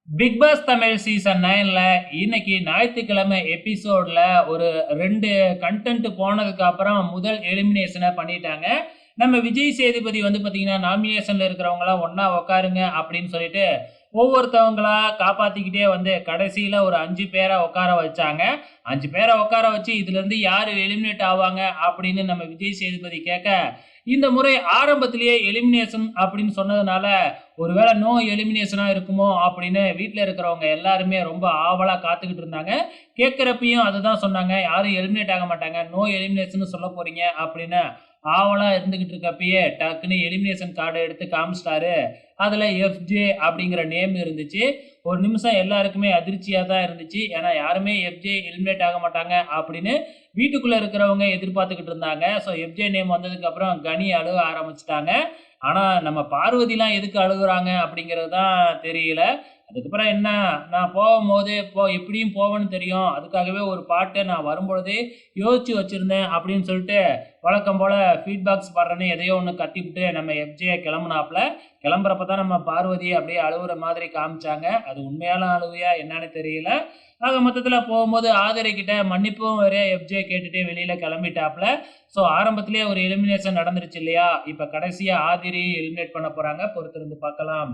Big pass Tamil season 9ல இன்னைக்கு ஞாயித்துக்கிழமை எபிசோட்ல ஒரு 2 கன்டென்ட் போனதுக்கு அப்புறம் முதல் எலிமினேஷன பண்ணிட்டாங்க. நம்ம விஜய் சேதுபதி வந்து பார்த்தீங்கன்னா, நாமினேஷன்ல இருக்கிறவங்கலாம் ஒண்ணா உட்காருங்க அப்படின்னு சொல்லிட்டு, ஒவ்வொருத்தவங்களா காப்பாத்திக்கிட்டே வந்து கடைசியில ஒரு 5 பேர உட்கார வச்சாங்க. 5 பேர உட்கார வச்சு இதுலருந்து யாரு எலிமினேட் ஆவாங்க அப்படின்னு நம்ம விஜய் சேதுபதி கேட்க, இந்த முறை ஆரம்பத்திலேயே எலிமினேஷன் அப்படின்னு சொன்னதுனால, ஒருவேளை நோ எலிமினேஷனா இருக்குமோ அப்படின்னு வீட்ல இருக்கிறவங்க எல்லாருமே ரொம்ப ஆவலா காத்துக்கிட்டு இருந்தாங்க. கேட்கிறப்பயும் அதுதான் சொன்னாங்க. யாரும் எலிமினேட் ஆக மாட்டாங்க. நோ எலிமினேஷன்னு சொல்லப் போறீங்க அப்படின்னு ஆவலா இருந்துகிட்டு இருக்கப்பயே டக்குன்னு எலிமினேஷன் கார்ட எடுத்து காமிச்சிட்டாரு. அதுல எஃப்ஜே அப்படிங்கிற நேம் இருந்துச்சு. ஒரு நிமிஷம் எல்லாருக்குமே அதிர்ச்சியா தான் இருந்துச்சு. ஏன்னா யாருமே எஃப்ஜே எலிமினேட் ஆக மாட்டாங்க அப்படின்னு வீட்டுக்குள்ள இருக்கிறவங்க எதிர்பார்த்துக்கிட்டு இருந்தாங்க. ஸோ எஃப்ஜே நேம் வந்ததுக்கு அப்புறம் கனி அழுவ ஆரம்பிச்சுட்டாங்க. ஆனா நம்ம பார்வதிலாம் எதுக்கு அழுகுறாங்க அப்படிங்கிறது தான் தெரியல. அதுக்கப்புறம் என்ன, நான் போகும்போது எப்படியும் போவேன்னு தெரியும். அதுக்காகவே ஒரு பாட்ட நான் வரும்பொழுதே யோசிச்சு வச்சிருந்தேன் அப்படின்னு சொல்லிட்டு, வழக்கம் போல ஃபீட்பாக்ஸ் பாடுறேன்னு எதையோ ஒண்ணு கத்திப்புட்டு நம்ம எஃப்ஜே கிளம்புனாப்ல. கிளம்புறப்ப தான் நம்ம பார்வதி அப்படியே அழுவுற மாதிரி காமிச்சாங்க. அது உண்மையாலும் அழுவையா என்னன்னு தெரியல. ஆக மொத்தத்துல போகும்போது ஆதிரை கிட்ட மன்னிப்பும் வேற எஃப்ஜே கேட்டுட்டு வெளியில கிளம்பிட்டாப்ல. ஸோ ஆரம்பத்திலேயே ஒரு எலிமினேஷன் நடந்துருச்சு இல்லையா? இப்ப கடைசியா ஆதிரையும் எலிமினேட் பண்ண போறாங்க. பொறுத்திருந்து பார்க்கலாம்.